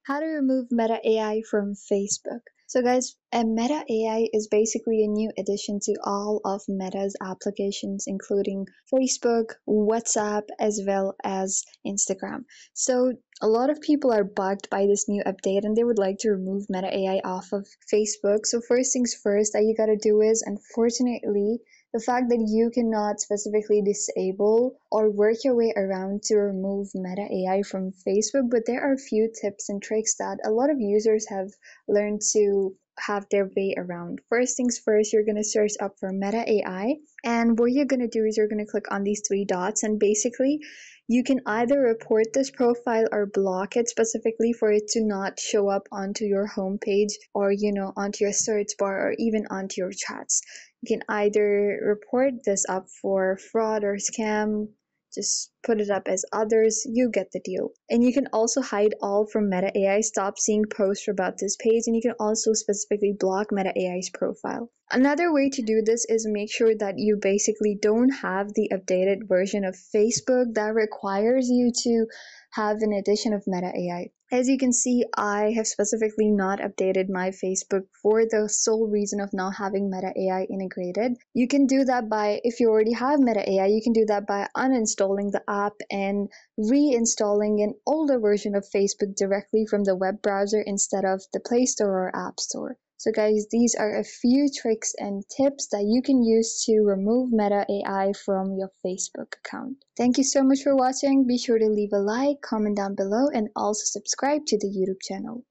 How to remove Meta AI from Facebook. So guys, a Meta AI is basically a new addition to all of Meta's applications, including Facebook, WhatsApp, as well as Instagram. So a lot of people are bugged by this new update and they would like to remove Meta AI off of Facebook. So first things first that you gotta do is, unfortunately, the fact that you cannot specifically disable or work your way around to remove Meta AI from Facebook, but there are a few tips and tricks that a lot of users have learned to have their way around. First things first, you're going to search up for Meta AI, and what you're going to do is you're going to click on these three dots, and basically you can either report this profile or block it specifically for it to not show up onto your homepage or onto your search bar or even onto your chats. You can either report this up for fraud or scam, just put it up as others, you get the deal. And you can also hide all from Meta AI, stop seeing posts about this page, and you can also specifically block Meta AI's profile. Another way to do this is make sure that you basically don't have the updated version of Facebook that requires you to have an addition of Meta AI. As you can see, I have specifically not updated my Facebook for the sole reason of not having Meta AI integrated. You can do that by, if you already have Meta AI, you can do that by uninstalling the app and reinstalling an older version of Facebook directly from the web browser instead of the Play Store or App Store. So guys, these are a few tricks and tips that you can use to remove Meta AI from your Facebook account. Thank you so much for watching. Be sure to leave a like, comment down below, and also subscribe to the YouTube channel.